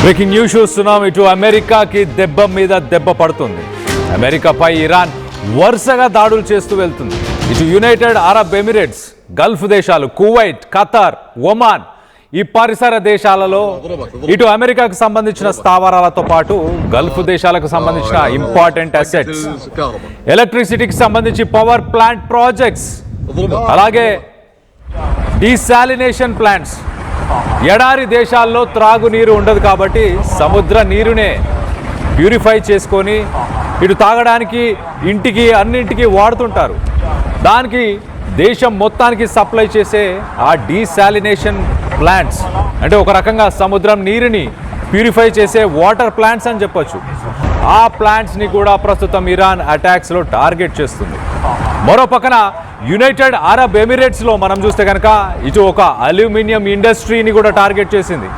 Breaking news చూస్తున్నాం. ఇటు అమెరికాకి దెబ్బ మీద దెబ్బ పడుతుంది. అమెరికాపై ఇరాన్ వరుసగా దాడులు చేస్తూ వెళ్తుంది. ఇటు యునైటెడ్ అరబ్ ఎమిరేట్స్, గల్ఫ్ దేశాలు, కువైట్, ఖతార్, ఒమాన్ ఈ పరిసర దేశాలలో ఇటు అమెరికాకు సంబంధించిన స్థావరాలతో పాటు గల్ఫ్ దేశాలకు సంబంధించిన ఇంపార్టెంట్ అసెట్స్, ఎలక్ట్రిసిటీకి సంబంధించి పవర్ ప్లాంట్ ప్రాజెక్ట్స్, అలాగే డీసాలినేషన్ ప్లాంట్స్. ఎడారి దేశాల్లో త్రాగునీరు ఉండదు కాబట్టి సముద్ర నీరునే ప్యూరిఫై చేసుకొని ఇటు తాగడానికి, ఇంటికి, అన్నింటికి వాడుతుంటారు. దానికి దేశం మొత్తానికి సప్లై చేసే ఆ డీసాలినేషన్ ప్లాంట్స్ అంటే ఒక రకంగా సముద్రం నీరుని ప్యూరిఫై చేసే వాటర్ ప్లాంట్స్ అని చెప్పొచ్చు. ఆ ప్లాంట్స్ని కూడా ప్రస్తుతం ఇరాన్ అటాక్స్లో టార్గెట్ చేస్తుంది. మరో పక్కన యునైటెడ్ అరబ్ ఎమిరేట్స్లో మనం చూస్తే కనుక ఇటు ఒక అల్యూమినియం ఇండస్ట్రీని కూడా టార్గెట్ చేసింది.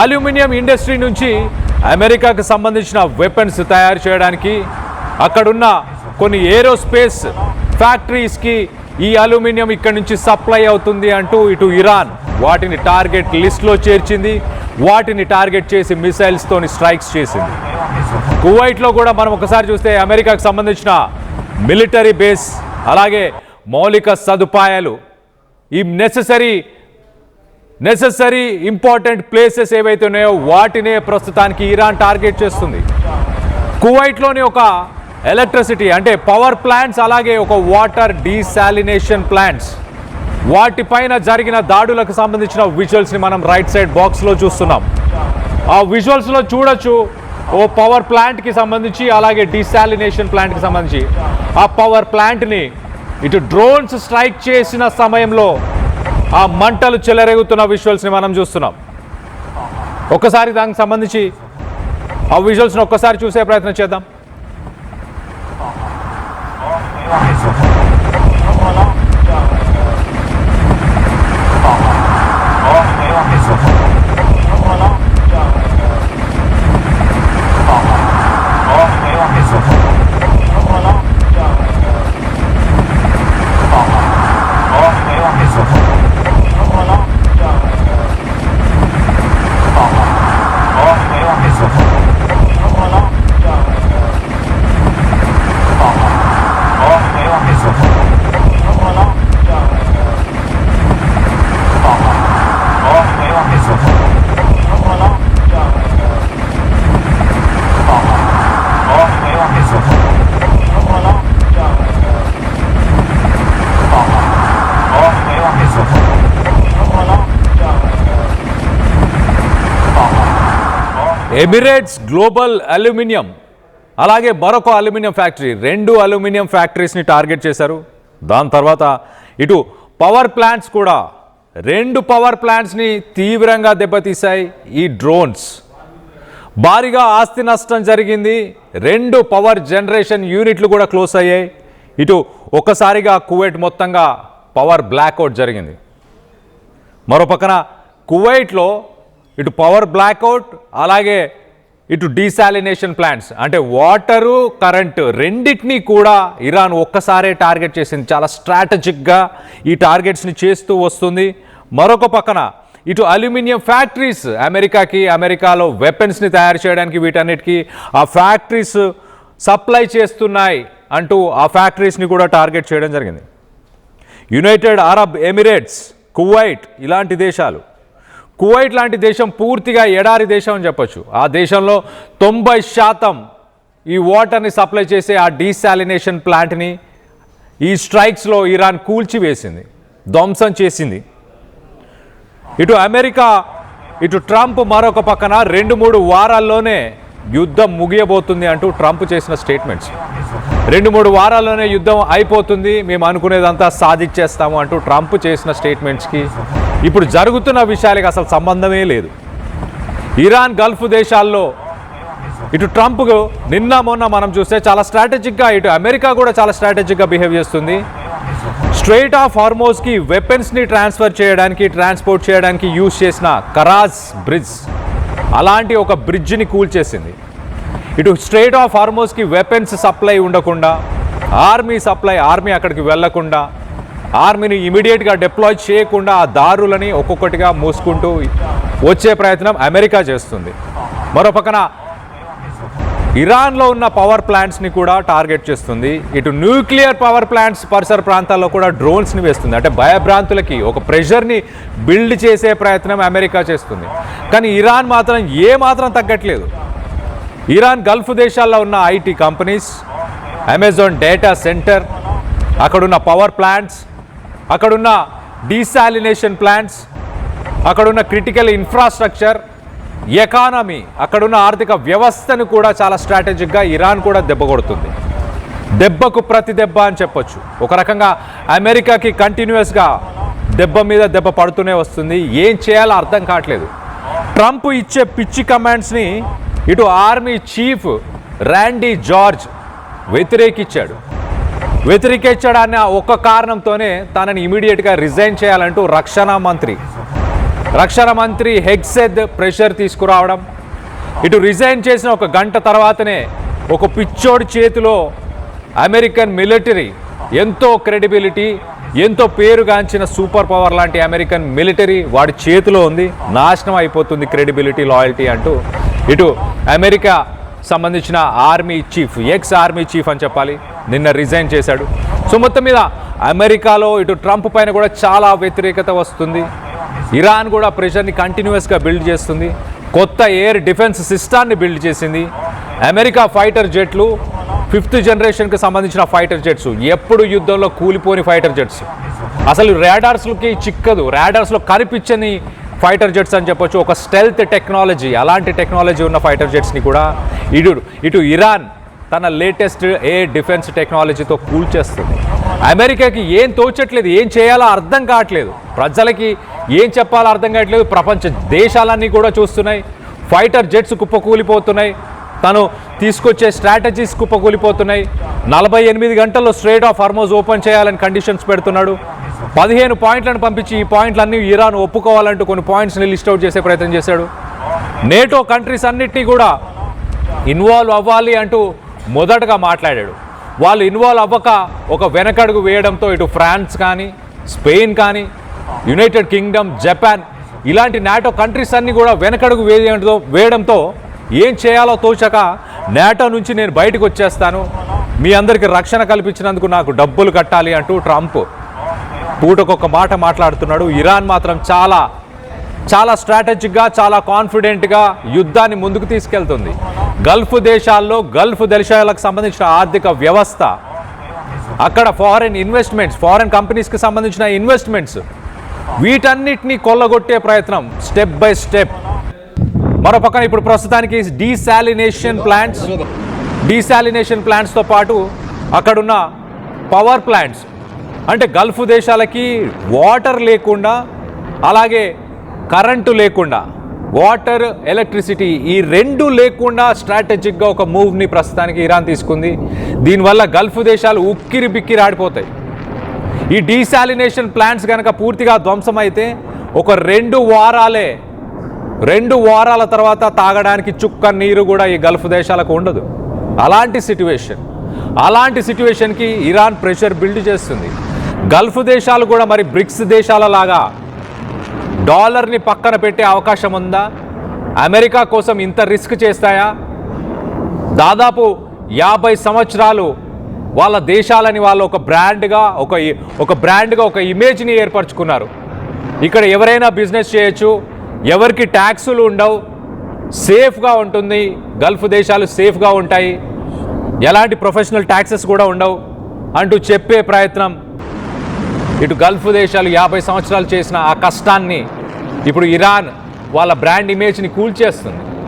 అల్యూమినియం ఇండస్ట్రీ నుంచి అమెరికాకు సంబంధించిన వెపన్స్ తయారు చేయడానికి అక్కడున్న కొన్ని ఏరోస్పేస్ ఫ్యాక్టరీస్కి ఈ అల్యూమినియం ఇక్కడి నుంచి సప్లై అవుతుంది అంటూ ఇటు ఇరాన్ వాటిని టార్గెట్ లిస్ట్లో చేర్చింది. వాటిని టార్గెట్ చేసి మిసైల్స్తోని స్ట్రైక్స్ చేసింది. కువైట్లో కూడా మనం ఒకసారి చూస్తే అమెరికాకు సంబంధించిన మిలిటరీ బేస్, అలాగే మౌలిక సదుపాయాలు, ఈ నెససరీ ఇంపార్టెంట్ ప్లేసెస్ ఏవైతే ఉన్నాయో వాటినే ప్రస్తుతానికి ఇరాన్ టార్గెట్ చేస్తుంది. కువైట్లోని ఒక ఎలక్ట్రిసిటీ అంటే పవర్ ప్లాంట్స్, అలాగే ఒక వాటర్ డీసాలినేషన్ ప్లాంట్స్, వాటిపైన జరిగిన దాడులకు సంబంధించిన విజువల్స్ని మనం రైట్ సైడ్ బాక్స్లో చూస్తున్నాం. ఆ విజువల్స్లో చూడొచ్చు ఓ పవర్ ప్లాంట్కి సంబంధించి, అలాగే డీసాలినేషన్ ప్లాంట్కి సంబంధించి ఆ పవర్ ప్లాంట్ని ఇటు డ్రోన్స్ స్ట్రైక్ చేసిన సమయంలో ఆ మంటలు చెలరేగుతున్న విజువల్స్ని మనం చూస్తున్నాం. ఒక్కసారి దానికి సంబంధించి ఆ విజువల్స్ని ఒక్కసారి చూసే ప్రయత్నం చేద్దాం. ఎమిరేట్స్ గ్లోబల్ అల్యూమినియం, అలాగే మరొక అల్యూమినియం ఫ్యాక్టరీ, 2 అల్యూమినియం ఫ్యాక్టరీస్ని టార్గెట్ చేశారు. దాని తర్వాత ఇటు పవర్ ప్లాంట్స్ కూడా 2 పవర్ ప్లాంట్స్ని తీవ్రంగా దెబ్బతీశాయి ఈ డ్రోన్స్. భారీగా ఆస్తి నష్టం జరిగింది. 2 పవర్ జనరేషన్ యూనిట్లు కూడా క్లోజ్ అయ్యాయి. ఇటు ఒక్కసారిగా కువైట్ మొత్తంగా పవర్ బ్లాక్అవుట్ జరిగింది. మరో పక్కన కువైట్లో ఇటు పవర్ బ్లాక్అవుట్, అలాగే ఇటు డీసాలినేషన్ ప్లాంట్స్ అంటే వాటరు, కరెంటు రెండింటినీ కూడా ఇరాన్ ఒక్కసారే టార్గెట్ చేసింది. చాలా స్ట్రాటజిక్గా ఈ టార్గెట్స్ని చేస్తూ వస్తుంది. మరొక పక్కన ఇటు అల్యూమినియం ఫ్యాక్టరీస్, అమెరికాలో వెపన్స్ని తయారు చేయడానికి వీటన్నిటికీ ఆ ఫ్యాక్టరీస్ సప్లై చేస్తున్నాయి అంటూ ఆ ఫ్యాక్టరీస్ని కూడా టార్గెట్ చేయడం జరిగింది. యునైటెడ్ అరబ్ ఎమిరేట్స్, కువైట్ ఇలాంటి దేశాలు. కువైట్ లాంటి దేశం పూర్తిగా ఎడారి దేశం అని చెప్పొచ్చు. ఆ దేశంలో 90% ఈ వాటర్ని సప్లై చేసే ఆ డీసాలినేషన్ ప్లాంట్ని ఈ స్ట్రైక్స్లో ఇరాన్ కూల్చివేసింది, ధ్వంసం చేసింది. ఇటు అమెరికా, ఇటు ట్రంప్ మరొక పక్కన 2-3 వారాల్లోనే యుద్ధం ముగియబోతుంది అంటూ ట్రంప్ చేసిన స్టేట్మెంట్స్. 2-3 వారాల్లోనే యుద్ధం అయిపోతుంది, మేము అనుకునేదంతా సాధించేస్తాము అంటూ ట్రంప్ చేసిన స్టేట్మెంట్స్కి ఇప్పుడు జరుగుతున్న విషయాలకి అసలు సంబంధమే లేదు. ఇరాన్, గల్ఫ్ దేశాల్లో ఇటు ట్రంప్ నిన్న మొన్న మనం చూస్తే చాలా స్ట్రాటజిక్గా, ఇటు అమెరికా కూడా చాలా స్ట్రాటజిక్గా బిహేవ్ చేస్తుంది. స్ట్రెయిట్ ఆఫ్ హార్మోజ్కి వెపన్స్ని ట్రాన్స్పోర్ట్ చేయడానికి యూజ్ చేసిన కరాజ్ బ్రిడ్జ్, అలాంటి ఒక బ్రిడ్జ్ని కూల్చేసింది. ఇటు స్ట్రెయిట్ ఆఫ్ హార్మోజ్కి వెపన్స్ సప్లై ఉండకుండా, ఆర్మీ అక్కడికి వెళ్లకుండా ఆర్మీని ఇమీడియట్గా డిప్లాయ్ చేయకుండా ఆ దారులని ఒక్కొక్కటిగా మూసుకుంటూ వచ్చే ప్రయత్నం అమెరికా చేస్తుంది. మరో పక్కన ఇరాన్లో ఉన్న పవర్ ప్లాంట్స్ని కూడా టార్గెట్ చేస్తుంది. ఇటు న్యూక్లియర్ పవర్ ప్లాంట్స్ పరిసర ప్రాంతాల్లో కూడా డ్రోన్స్ని వేస్తుంది. అంటే భయభ్రాంతులకి ఒక ప్రెషర్ని బిల్డ్ చేసే ప్రయత్నం అమెరికా చేస్తుంది. కానీ ఇరాన్ మాత్రం ఏమాత్రం తగ్గట్లేదు. ఇరాన్ గల్ఫ్ దేశాల్లో ఉన్న IT companies, Amazon data centre, అక్కడున్న పవర్ ప్లాంట్స్, అక్కడున్న డీసాలినేషన్ ప్లాంట్స్, అక్కడున్న క్రిటికల్ ఇన్ఫ్రాస్ట్రక్చర్, ఎకానమీ, అక్కడున్న ఆర్థిక వ్యవస్థను కూడా చాలా స్ట్రాటజిక్గా ఇరాన్ కూడా దెబ్బ కొడుతుంది. దెబ్బకు ప్రతి దెబ్బ అని చెప్పొచ్చు. ఒక రకంగా అమెరికాకి కంటిన్యూస్గా దెబ్బ మీద దెబ్బ పడుతూనే వస్తుంది. ఏం చేయాలో అర్థం కావట్లేదు. ట్రంప్ ఇచ్చే పిచ్చి కమాండ్స్ని ఇటు ఆర్మీ చీఫ్ ర్యాండీ జార్జ్ వ్యతిరేకించాడన్న ఒక్క కారణంతోనే తనని ఇమీడియట్గా రిజైన్ చేయాలంటూ రక్షణ మంత్రి హెగ్సెద్ ప్రెషర్ తీసుకురావడం, ఇటు రిజైన్ చేసిన ఒక గంట తర్వాతనే ఒక పిచ్చోడి చేతిలో అమెరికన్ మిలిటరీ, ఎంతో క్రెడిబిలిటీ, ఎంతో పేరుగాంచిన సూపర్ పవర్ లాంటి అమెరికన్ మిలిటరీ వాడి చేతిలో ఉంది, నాశనం అయిపోతుంది క్రెడిబిలిటీ, లాయల్టీ అంటూ ఇటు అమెరికా సంబంధించిన army chief, ex army chief అని చెప్పాలి, నిన్న రిజైన్ చేశాడు. సో మొత్తం మీద అమెరికాలో ఇటు ట్రంప్ పైన కూడా చాలా వ్యతిరేకత వస్తుంది. ఇరాన్ కూడా ప్రెషర్ని కంటిన్యూస్గా బిల్డ్ చేస్తుంది. కొత్త ఎయిర్ డిఫెన్స్ సిస్టాన్ని బిల్డ్ చేసింది. అమెరికా ఫైటర్ జెట్లు 5th జనరేషన్కి సంబంధించిన ఫైటర్ జెట్స్, ఎప్పుడు యుద్ధంలో కూలిపోని ఫైటర్ జెట్స్, అసలు రాడార్స్కి చిక్కదు, రాడార్స్లో కనిపించని ఫైటర్ జెట్స్ అని చెప్పొచ్చు. ఒక స్టెల్త్ టెక్నాలజీ, అలాంటి టెక్నాలజీ ఉన్న ఫైటర్ జెట్స్ని కూడా ఇటు ఇరాన్ తన లేటెస్ట్ ఎయిర్ డిఫెన్స్ టెక్నాలజీతో కూల్చేస్తుంది. అమెరికాకి ఏం తోచట్లేదు, ఏం చేయాలో అర్థం కావట్లేదు, ప్రజలకి ఏం చెప్పాలో అర్థం కావట్లేదు. ప్రపంచ దేశాలన్నీ కూడా చూస్తున్నాయి, ఫైటర్ జెట్స్ కుప్పకూలిపోతున్నాయి, తను తీసుకొచ్చే స్ట్రాటజీస్ కుప్పకూలిపోతున్నాయి. 48 గంటల్లో స్ట్రెయిట్ ఆఫ్ హార్మోజ్ ఓపెన్ చేయాలని కండిషన్స్ పెడుతున్నాడు. 15 పాయింట్లను పంపించి ఈ పాయింట్లన్నీ ఇరాన్ ఒప్పుకోవాలంటూ కొన్ని పాయింట్స్ని లిస్ట్ అవుట్ చేసే ప్రయత్నం చేశాడు. నేటో కంట్రీస్ అన్నిటినీ కూడా ఇన్వాల్వ్ అవ్వాలి అంటూ మొదటగా మాట్లాడాడు. వాళ్ళు ఇన్వాల్వ్ అవ్వక ఒక వెనకడుగు వేయడంతో ఇటు ఫ్రాన్స్ కానీ, స్పెయిన్ కానీ, యునైటెడ్ కింగ్డమ్, జపాన్ ఇలాంటి నాటో కంట్రీస్ అన్నీ కూడా వెనకడుగు వేయడంతో ఏం చేయాలో తోచక నాటో నుంచి నేను బయటకు వచ్చేస్తాను, మీ అందరికీ రక్షణ కల్పించినందుకు నాకు డబ్బులు కట్టాలి అంటూ ట్రంప్ పూటకొక మాట మాట్లాడుతున్నాడు. ఇరాన్ మాత్రం చాలా చాలా స్ట్రాటజిక్గా, చాలా కాన్ఫిడెంట్గా యుద్ధాన్ని ముందుకు తీసుకెళ్తుంది. గల్ఫ్ దేశాలకు సంబంధించిన ఆర్థిక వ్యవస్థ, అక్కడ ఫారెన్ కంపెనీస్కి సంబంధించిన ఇన్వెస్ట్మెంట్స్, వీటన్నిటినీ కొల్లగొట్టే ప్రయత్నం స్టెప్ బై స్టెప్. మరో పక్కన ఇప్పుడు ప్రస్తుతానికి డీసాలినేషన్ ప్లాంట్స్తో పాటు అక్కడున్న పవర్ ప్లాంట్స్, అంటే గల్ఫ్ దేశాలకి వాటర్ లేకుండా, అలాగే కరెంటు లేకుండా, వాటర్, ఎలక్ట్రిసిటీ ఈ రెండు లేకుండా స్ట్రాటజిక్గా ఒక మూవ్ని ప్రస్తుతానికి ఇరాన్ తీసుకుంది. దీనివల్ల గల్ఫ్ దేశాలు ఉక్కిరి బిక్కిరి ఆడిపోతాయి. ఈ డీసాలినేషన్ ప్లాంట్స్ కనుక పూర్తిగా ధ్వంసమైతే ఒక 2 వారాల తర్వాత తాగడానికి చుక్క నీరు కూడా ఈ గల్ఫ్ దేశాలకు ఉండదు. అలాంటి సిట్యువేషన్కి ఇరాన్ ప్రెషర్ బిల్డ్ చేస్తుంది. గల్ఫ్ దేశాలు కూడా మరి బ్రిక్స్ దేశాల లాగా డాలర్ని పక్కన పెట్టే అవకాశం ఉందా? అమెరికా కోసం ఇంత రిస్క్ చేస్తాయా? దాదాపు 50 సంవత్సరాలు వాళ్ళ దేశాలని వాళ్ళు ఒక బ్రాండ్గా ఒక ఇమేజ్ని ఏర్పరచుకున్నారు. ఇక్కడ ఎవరైనా బిజినెస్ చేయొచ్చు, ఎవరికి ట్యాక్సులు ఉండవు, సేఫ్గా ఉంటుంది, గల్ఫ్ దేశాలు సేఫ్గా ఉంటాయి, ఎలాంటి ప్రొఫెషనల్ ట్యాక్సెస్ కూడా ఉండవు అంటూ చెప్పే ప్రయత్నం. ఇటు గల్ఫ్ దేశాలు 50 సంవత్సరాలు చేసిన ఆ కష్టాన్ని ఇప్పుడు ఇరాన్ వాళ్ళ బ్రాండ్ ఇమేజ్ని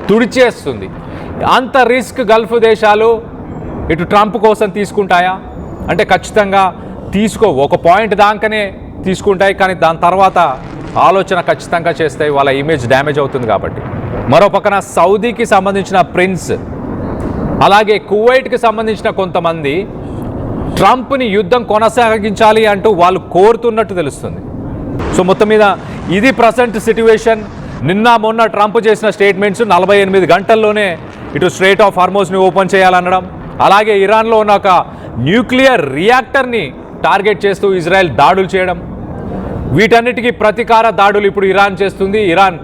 తుడిచేస్తుంది. అంత రిస్క్ గల్ఫ్ దేశాలు ఇటు ట్రంప్ కోసం తీసుకుంటాయా అంటే ఖచ్చితంగా ఒక పాయింట్ దాకానే తీసుకుంటాయి, కానీ దాని తర్వాత ఆలోచన ఖచ్చితంగా చేస్తాయి, వాళ్ళ ఇమేజ్ డ్యామేజ్ అవుతుంది కాబట్టి. మరో పక్కన సౌదీకి సంబంధించిన ప్రిన్స్, అలాగే కువైట్కి సంబంధించిన కొంతమంది ట్రంప్ని యుద్ధం కొనసాగించాలి అంటూ వాళ్ళు కోరుతున్నట్టు తెలుస్తుంది. సో మొత్తం మీద ఇది ప్రజెంట్ సిట్యువేషన్. నిన్న మొన్న ట్రంప్ చేసిన స్టేట్మెంట్స్ 48 గంటల్లోనే ఇటు స్ట్రెయిట్ ఆఫ్ హార్మోజ్ని ఓపెన్ చేయాలనడం, అలాగే ఇరాన్లో ఉన్న ఒక న్యూక్లియర్ రియాక్టర్ని టార్గెట్ చేస్తూ ఇజ్రాయెల్ దాడులు చేయడం, వీటన్నిటికీ ప్రతీకార దాడులు ఇప్పుడు ఇరాన్ చేస్తుంది. ఇరాన్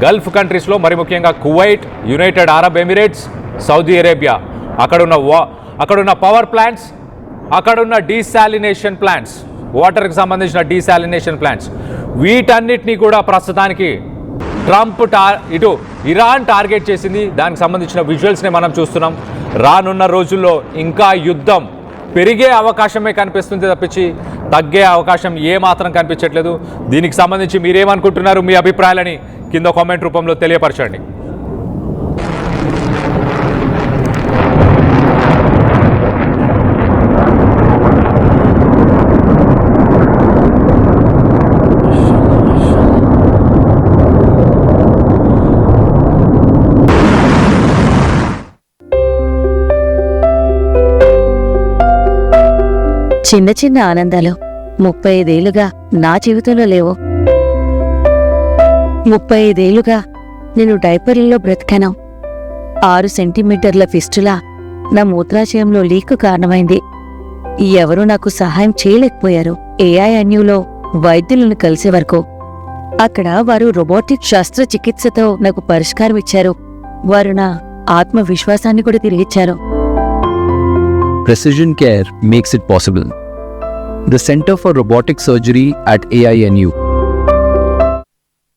గల్ఫ్ కంట్రీస్లో, మరి ముఖ్యంగా Kuwait, United Arab Emirates, Saudi Arabia, అక్కడున్న పవర్ ప్లాంట్స్, అక్కడున్న డీసాలినేషన్ ప్లాంట్స్, వాటర్కి సంబంధించిన డీసాలినేషన్ ప్లాంట్స్, వీటన్నిటినీ కూడా ప్రస్తుతానికి ట్రంప్ ఇటు ఇరాన్ టార్గెట్ చేసింది. దానికి సంబంధించిన విజువల్స్ని మనం చూస్తున్నాం. రానున్న రోజుల్లో ఇంకా యుద్ధం పెరిగే అవకాశమే కనిపిస్తుంది తప్పించి తగ్గే అవకాశం ఏమాత్రం కనిపించట్లేదు. దీనికి సంబంధించి మీరేమనుకుంటున్నారు? మీ అభిప్రాయాలని కింద కామెంట్ రూపంలో తెలియపరచండి. చిన్న చిన్న ఆనందాలు 35 ఏళ్లుగా నా జీవితంలో లేవు. 35 ఏళ్లుగా నేను డైపర్లలో బ్రతికాను. 6 సెంటీమీటర్ల ఫిస్టులా నా మూత్రాశయంలో లీకు కారణమైంది. ఎవరూ నాకు సహాయం చేయలేకపోయారు. AINUలో వైద్యులను కలిసే వరకు. అక్కడ వారు రోబోటిక్ శస్త్రచికిత్సతో నాకు పరిష్కారం ఇచ్చారు. వారు నా ఆత్మవిశ్వాసాన్ని కూడా తిరిగిచ్చారు. Precision care makes it possible. The Center for Robotic Surgery at AINU